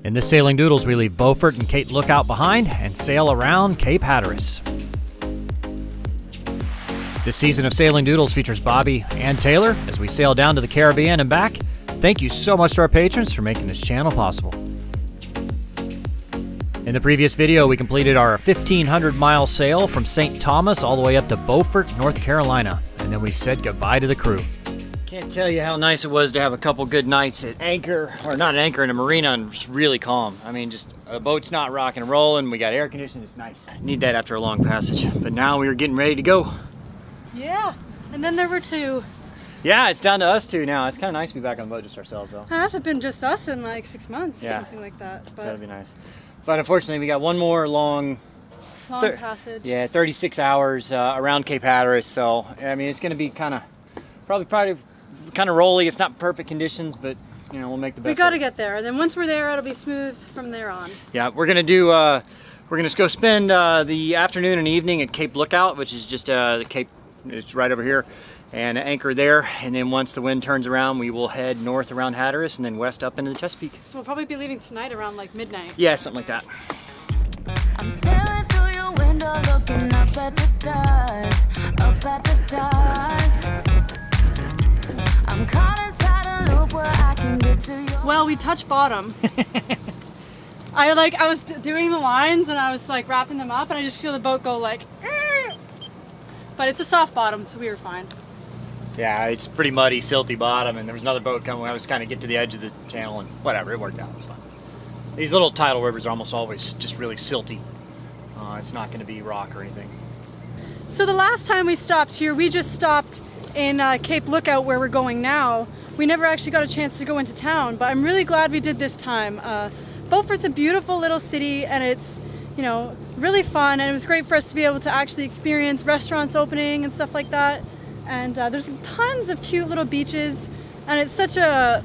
In this Sailing Doodles, we leave Beaufort and Cape Lookout behind and sail around Cape Hatteras. This season of Sailing Doodles features Bobby and Taylor as we sail down to the Caribbean and back. Thank you so much to our patrons for making this channel possible. In the previous video, we completed our 1,500-mile sail from St. Thomas all the way up to Beaufort, North Carolina, and then we said goodbye to the crew. Can't tell you how nice it was to have a couple good nights at anchor, or not at anchor, in a marina, and just really calm. I mean, just a boat's not rocking and rolling, we got air conditioning, it's nice. Need that after a long passage. But now we are getting ready to go. Yeah, and then there were two. Yeah, it's down to us two now. It's kind of nice to be back on the boat just ourselves, though. It hasn't been just us in like 6 months or something like that. But that'd be nice. But unfortunately, we got one more long passage. Yeah, 36 hours around Cape Hatteras. So I mean, it's going to be probably kind of rolly. It's not perfect conditions, but you know, we'll make the best. We got to get there, and then once we're there, it'll be smooth from there on. Yeah, we're gonna do. We're gonna go spend the afternoon and evening at Cape Lookout, which is just the Cape. It's right over here, and anchor there. And then once the wind turns around, we will head north around Hatteras and then west up into the Chesapeake. So we'll probably be leaving tonight around like midnight. Yeah, something like that. I'm staring through your window, looking up at the stars, up at the stars. I'm caught inside a loop where I can get to your... Well, we touched bottom. I was doing the lines and I was like wrapping them up, and I just feel the boat go like, but it's a soft bottom, so we were fine. Yeah, it's pretty muddy, silty bottom, and there was another boat coming. I was kind of get to the edge of the channel, and whatever, it worked out. It was fine. These little tidal rivers are almost always just really silty. It's not going to be rock or anything. So the last time we stopped here, we just stopped in Cape Lookout, where we're going now. We never actually got a chance to go into town, but I'm really glad we did this time. Beaufort's a beautiful little city, and it's, you know, really fun, and it was great for us to be able to actually experience restaurants opening and stuff like that. And there's tons of cute little beaches, and it's such a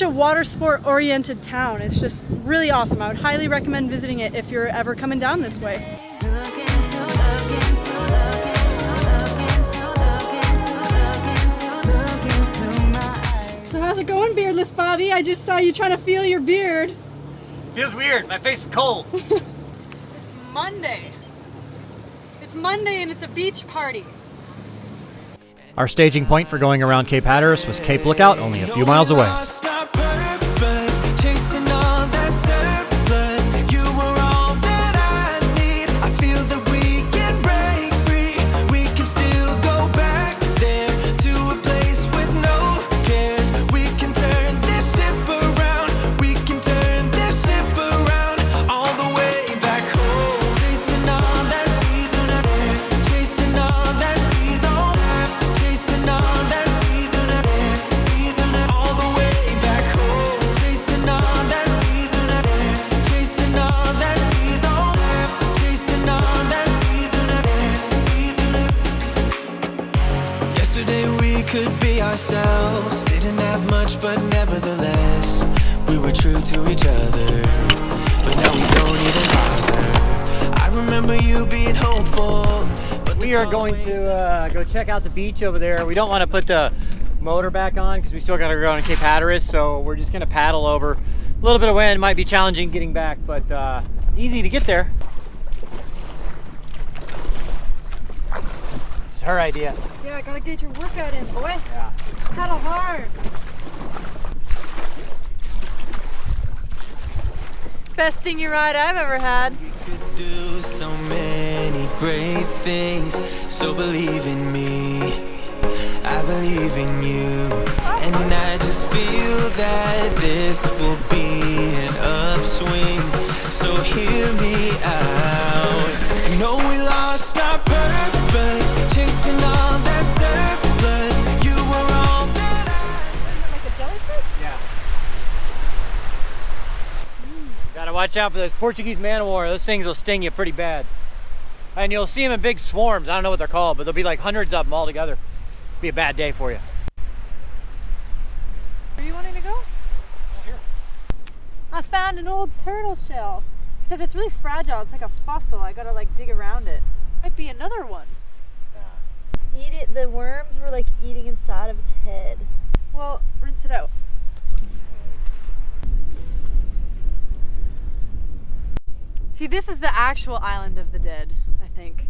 water sport oriented town. It's just really awesome. I would highly recommend visiting it if you're ever coming down this way. So how's it going, beardless Bobby? I just saw you trying to feel your beard. Feels weird. My face is cold. It's Monday. It's Monday and it's a beach party. Our staging point for going around Cape Hatteras was Cape Lookout, only a few miles away. Ourselves didn't have much, but nevertheless we were true to each other. But now we don't even bother. I remember you being hopeful, but we are going to go check out the beach over there. We don't want to put the motor back on because we still got to go on Cape Hatteras, so we're just going to paddle over. A little bit of wind might be challenging getting back, but easy to get there. It's her idea. Yeah, gotta get your workout in, boy. Yeah. Paddle hard. Best dinghy ride I've ever had. we could do so many great things. So believe in me, I believe in you, and I just feel that this will be an upswing. So hear me out. You know we lost our purpose, chasing all that surplus. You were all that I... Like a jellyfish? Yeah. Gotta watch out for those Portuguese man-o-war. Those things will sting you pretty bad. And you'll see them in big swarms. I don't know what they're called, but there'll be like hundreds of them all together. Be a bad day for you. Where are you wanting to go? Here. I found an old turtle shell. Except it's really fragile. It's like a fossil. I gotta like dig around it. Might be another one. Eat it. The worms were like eating inside of its head. Well, rinse it out. See, this is the actual island of the dead, I think.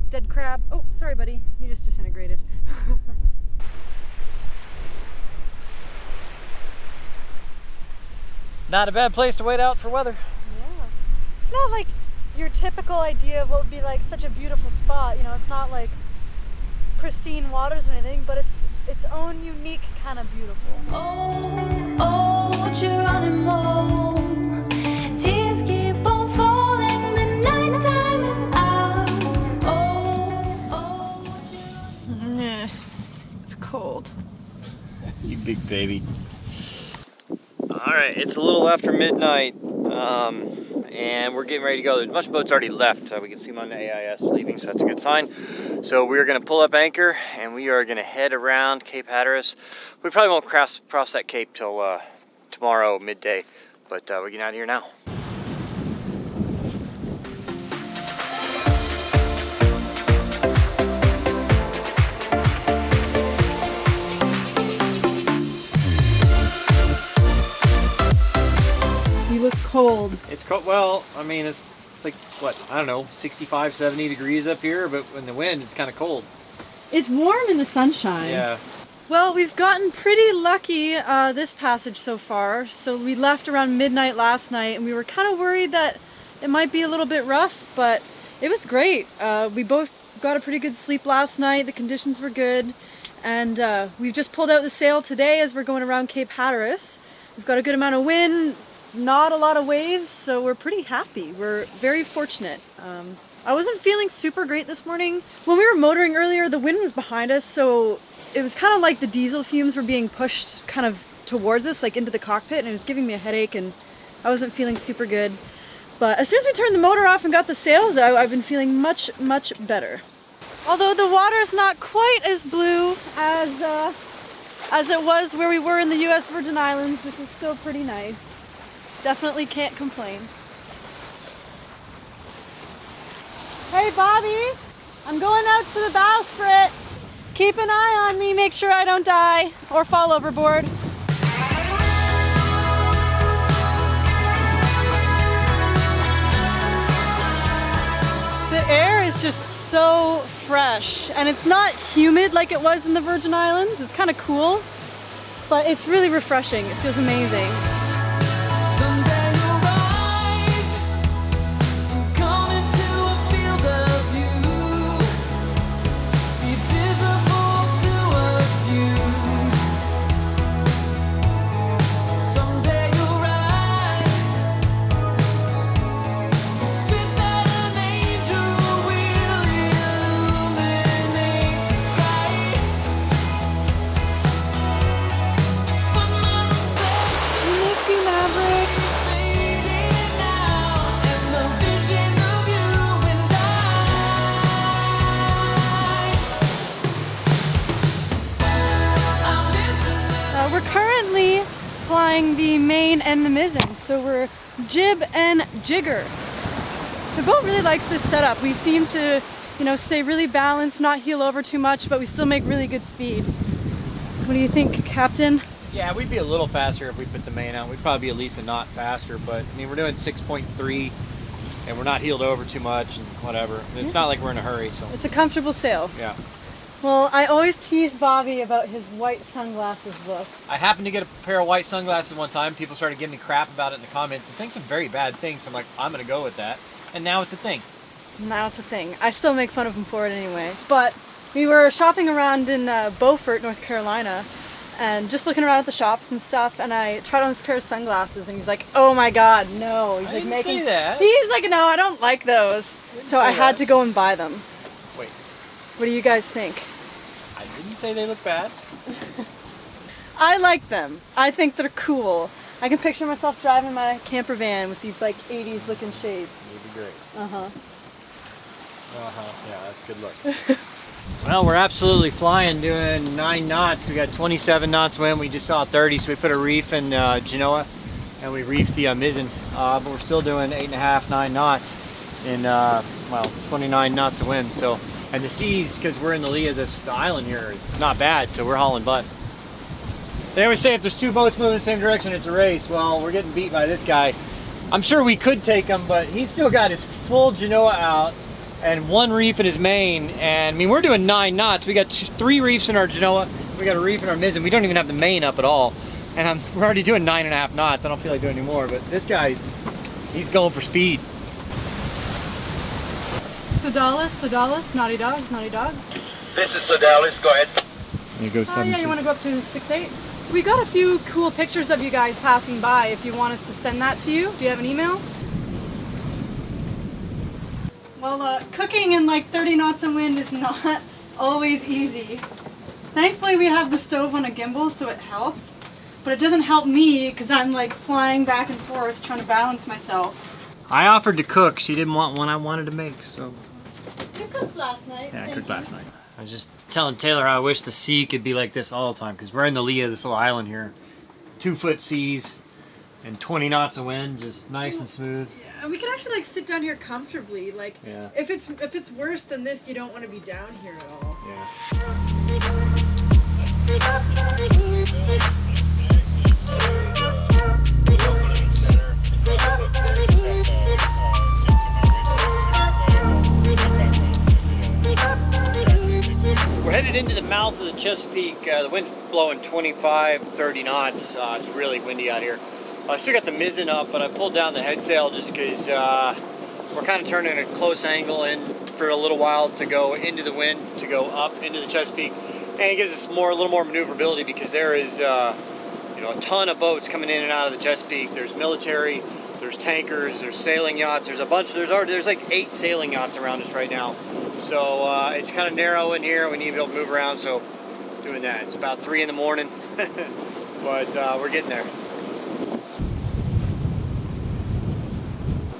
Dead crab. Oh, sorry, buddy. You just disintegrated. Not a bad place to wait out for weather. Yeah. It's not like your typical idea of what would be like such a beautiful spot. You know, it's not like pristine waters or anything, but it's its own unique kind of beautiful. Oh, Geronimo, tears keep on falling, the nighttime is ours. Oh, Yeah, it's cold. You big baby. Alright, it's a little after midnight, and we're getting ready to go. There's a bunch of boats already left. We can see them on the AIS leaving, so that's a good sign. So we're going to pull up anchor, and we are going to head around Cape Hatteras. We probably won't cross that cape till tomorrow midday, but we're getting out of here now. You look cold. It's cold. Well, I mean, it's like, what, I don't know, 65, 70 degrees up here, but in the wind, it's kind of cold. It's warm in the sunshine. Yeah. Well, we've gotten pretty lucky this passage so far. So we left around midnight last night, and we were kind of worried that it might be a little bit rough, but it was great. We both got a pretty good sleep last night. The conditions were good, and we've just pulled out the sail today as we're going around Cape Hatteras. We've got a good amount of wind, not a lot of waves, so we're pretty happy. We're very fortunate. I wasn't feeling super great this morning. When we were motoring earlier, the wind was behind us, so it was kind of like the diesel fumes were being pushed kind of towards us, like into the cockpit, and it was giving me a headache, and I wasn't feeling super good. But as soon as we turned the motor off and got the sails out, I've been feeling much, much better. Although the water's not quite as blue as it was where we were in the US Virgin Islands, this is still pretty nice. Definitely can't complain. Hey Bobby, I'm going out to the bowsprit. Keep an eye on me, make sure I don't die or fall overboard. The air is just so fresh, and it's not humid like it was in the Virgin Islands. It's kind of cool, but it's really refreshing. It feels amazing. Someday you'll rise and come into a field of view, be visible to a few. Someday you'll rise, you'll sit there an angel will illuminate the sky. But my reflection I miss you, Maverick. fading now, and the vision of you and I'm missing. We're currently flying the main and the mizzen, so we're jib and jigger. The boat really likes this setup. We seem to, stay really balanced, not heel over too much, but we still make really good speed. What do you think, Captain? Yeah, we'd be a little faster if we put the main out. We'd probably be at least a knot faster, but I mean, we're doing 6.3 and we're not heeled over too much and whatever. It's not like we're in a hurry, so It's a comfortable sail. yeah. Well, I always tease Bobby about his white sunglasses look. I happened to get a pair of white sunglasses one time. People started giving me crap about it in the comments and saying some very bad things. So I'm like, I'm gonna go with that. And now it's a thing. Now it's a thing. I still make fun of him for it anyway. But we were shopping around in Beaufort, North Carolina, and just looking around at the shops and stuff, and I tried on this pair of sunglasses, and he's like, "Oh my God, no!" He's I like didn't say that. He's like, "No, I don't like those." So I say had that. to go and buy them. Wait, What do you guys think? I didn't say they look bad. I like them. I think they're cool. I can picture myself driving my camper van with these like 80s looking shades. They'd be great. Uh-huh. Yeah, that's a good look. Well, we're absolutely flying, doing 9 knots. We got 27 knots wind. We just saw 30, so we put a reef in Genoa, and we reefed the mizzen. But we're still doing 8.5, 9 knots in, 29 knots of wind. So, and the seas, because we're in the lee of the island here, is not bad, so we're hauling butt. They always say if there's two boats moving in the same direction, it's a race. Well, we're getting beat by this guy. I'm sure we could take him, but he's still got his full Genoa out and 1 reef in his main. And I mean, we're doing 9 knots. We got 3 reefs in our Genoa. We got a reef in our mizzen. We don't even have the main up at all. And we're already doing 9.5 knots. I don't feel like doing any more, but this guy's, he's going for speed. Sodalis, naughty dogs. This is Sodalis, go ahead. You go Yeah, you want to go up to 6'8"? We got a few cool pictures of you guys passing by if you want us to send that to you. Do you have an email? Well, cooking in like 30 knots of wind is not always easy. Thankfully we have the stove on a gimbal, so it helps. But it doesn't help me because I'm like flying back and forth trying to balance myself. I offered to cook. She didn't want one I wanted to make, so. You cooked last night. Yeah, I cooked last night. I was just telling Taylor how I wish the sea could be like this all the time, because we're in the lee of this little island here. 2-foot seas and 20 knots of wind, just nice and smooth. Yeah, we could actually like sit down here comfortably. Like, yeah. if it's worse than this, you don't want to be down here at all. Yeah. We're headed into the mouth of the Chesapeake. The wind's blowing 25, 30 knots. It's really windy out here. I still got the mizzen up, but I pulled down the head sail just because we're kind of turning at a close angle in for a little while to go into the wind, to go up into the Chesapeake. And it gives us a little more maneuverability because there is a ton of boats coming in and out of the Chesapeake. There's military, there's tankers, there's sailing yachts. There's a bunch. There's like 8 sailing yachts around us right now. So it's kind of narrow in here. We need to be able to move around. So doing that. It's about 3 in the morning, but we're getting there.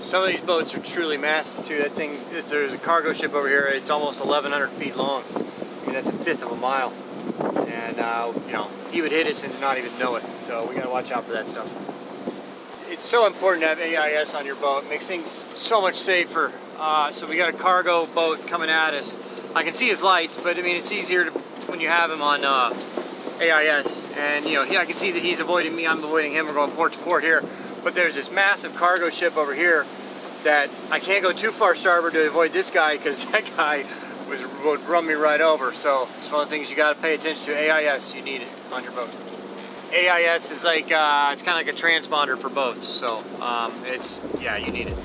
Some of these boats are truly massive too. That thing, there's a cargo ship over here. It's almost 1,100 feet long. I mean, that's 1/5 of a mile. And he would hit us and not even know it. So we gotta watch out for that stuff. It's so important to have AIS on your boat. It makes things so much safer. So we got a cargo boat coming at us. I can see his lights, but I mean, it's easier when you have him on AIS. And I can see that he's avoiding me, I'm avoiding him. We're going port to port here. But there's this massive cargo ship over here that I can't go too far starboard to avoid this guy, because that guy would run me right over. So it's one of the things you got to pay attention to. AIS, you need it on your boat. AIS is like, it's kind of like a transponder for boats. So you need it.